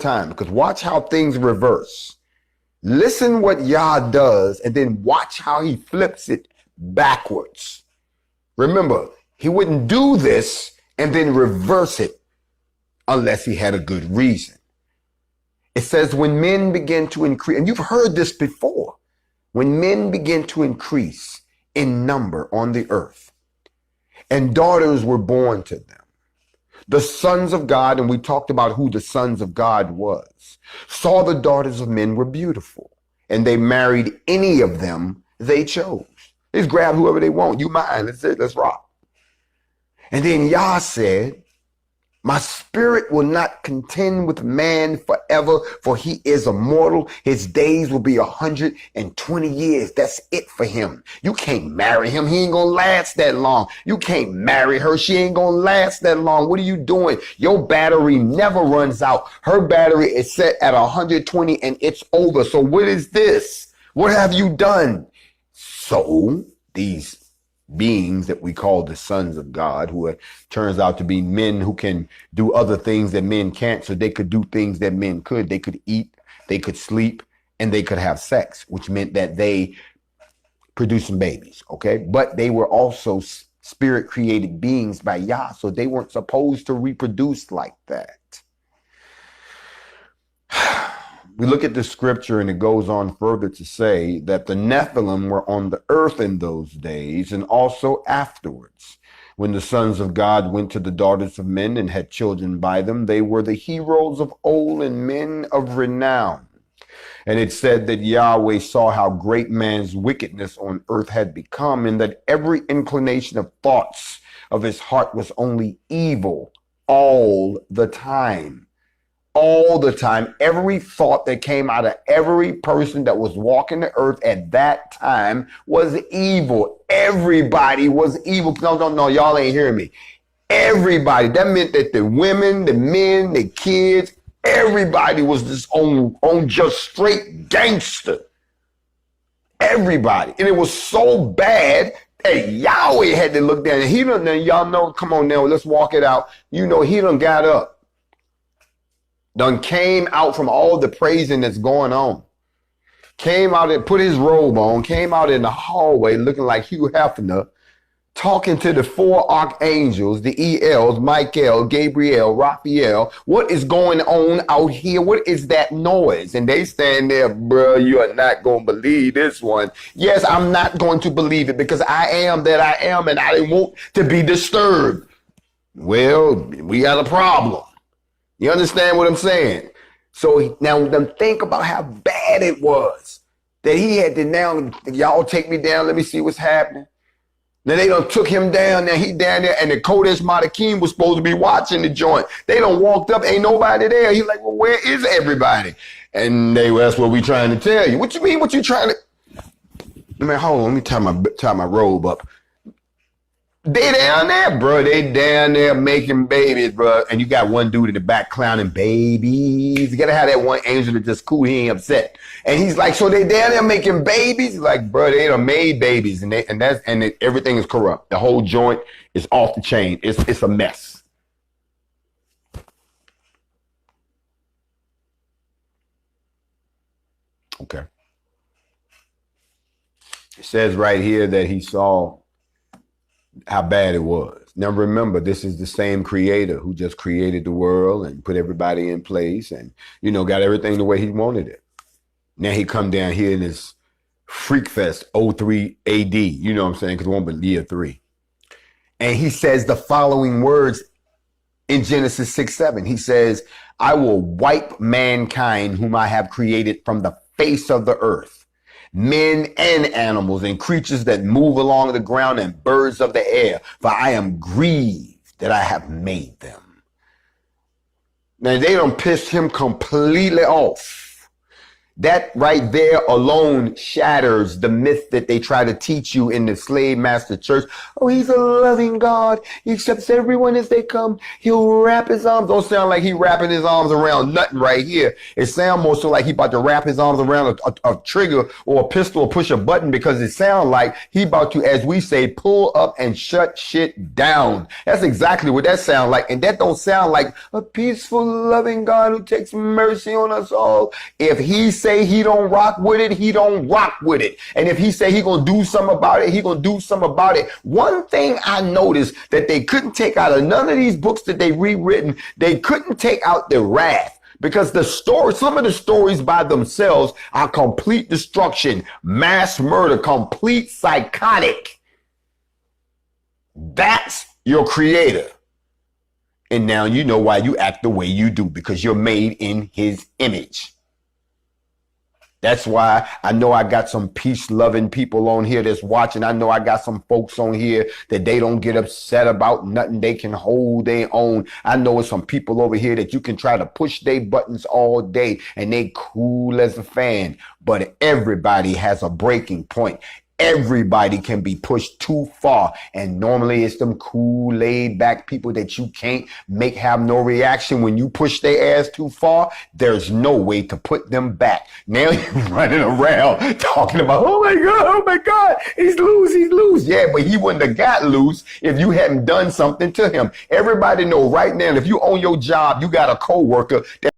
time, because watch how things reverse. Listen what Yah does, and then watch how he flips it backwards. Remember, he wouldn't do this and then reverse it unless he had a good reason. It says when men begin to increase, and you've heard this before, when men begin to increase in number on the earth, and daughters were born to them, the sons of God, and we talked about who the sons of God was, saw the daughters of men were beautiful, and they married any of them they chose. They just grab whoever they want. You mine. That's it. Let's rock. And then Yah said, my spirit will not contend with man forever, for he is immortal. His days will be 120 years. That's it for him. You can't marry him. He ain't gonna last that long. You can't marry her. She ain't gonna last that long. What are you doing? Your battery never runs out. Her battery is set at 120 and it's over. So what is this? What have you done? So these beings that we call the sons of God, who turns out to be men who can do other things that men can't, so they could do things that men could. They could eat, they could sleep, and they could have sex, which meant that they produced some babies, okay? But they were also spirit created beings by Yah, so they weren't supposed to reproduce like that. We look at the scripture and it goes on further to say that the Nephilim were on the earth in those days and also afterwards. When the sons of God went to the daughters of men and had children by them, they were the heroes of old and men of renown. And it said that Yahweh saw how great man's wickedness on earth had become, and that every inclination of thoughts of his heart was only evil all the time. All the time. Every thought that came out of every person that was walking the earth at that time was evil. Everybody was evil. No, y'all ain't hearing me. Everybody. That meant that the women, the men, the kids, everybody was just on just straight gangster. Everybody. And it was so bad that Yahweh had to look down. And he done, y'all know, come on now, let's walk it out. You know, he done got up. Done came out from all the praising that's going on. Came out and put his robe on, came out in the hallway looking like Hugh Hefner, talking to the four archangels, the ELs, Michael, Gabriel, Raphael. What is going on out here? What is that noise? And they stand there, bro, you are not going to believe this one. Yes, I'm not going to believe it because I am that I am and I didn't want to be disturbed. Well, we got a problem. You understand what I'm saying? So now think about how bad it was that he had to now, y'all take me down, let me see what's happening. Now they done took him down, now he down there, and the Kodesh Matakim was supposed to be watching the joint. They done walked up, ain't nobody there. He's like, well, where is everybody? And they, well, that's what we trying to tell you. What you mean, what you trying to? Man, hold on, let me tie my robe up. They down there, bro. They down there making babies, bro. And you got one dude in the back clowning babies. You gotta have that one angel that just cool. He ain't upset. And he's like, so they down there making babies? He's like, bro, they done made babies, and everything is corrupt. The whole joint is off the chain. It's a mess. Okay. It says right here that he saw how bad it was. Now remember, this is the same creator who just created the world and put everybody in place and, you know, got everything the way he wanted it. Now he come down here in this freak fest 03 AD, you know what I'm saying? Because it won't be year 3. And he says the following words in Genesis 6:7. He says, I will wipe mankind whom I have created from the face of the earth. Men and animals and creatures that move along the ground and birds of the air, for I am grieved that I have made them. Now they done pissed him completely off. That right there alone shatters the myth that they try to teach you in the slave master church. Oh, he's a loving God. He accepts everyone as they come. He'll wrap his arms. Don't sound like he wrapping his arms around nothing right here. It sounds more so like he about to wrap his arms around a trigger or a pistol or push a button, because it sounds like he about to, as we say, pull up and shut shit down. That's exactly what that sounds like. And that don't sound like a peaceful, loving God who takes mercy on us all. If he say he don't rock with it, he don't rock with it. And if he say he gonna do something about it, he gonna do something about it. One thing I noticed that they couldn't take out of none of these books that they rewritten, they couldn't take out the wrath. Because the story, some of the stories by themselves are complete destruction, mass murder, complete psychotic. That's your creator. And now you know why you act the way you do, because you're made in his image. That's why I know I got some peace-loving people on here that's watching. I know I got some folks on here that they don't get upset about nothing. They can hold their own. I know it's some people over here that you can try to push their buttons all day and they cool as a fan. But everybody has a breaking point. Everybody can be pushed too far. And normally it's them cool, laid back people that you can't make have no reaction. When you push their ass too far, there's no way to put them back. Now you're running around talking about, oh my God, he's loose. Yeah, but he wouldn't have got loose if you hadn't done something to him. Everybody know right now, if you own your job, you got a coworker that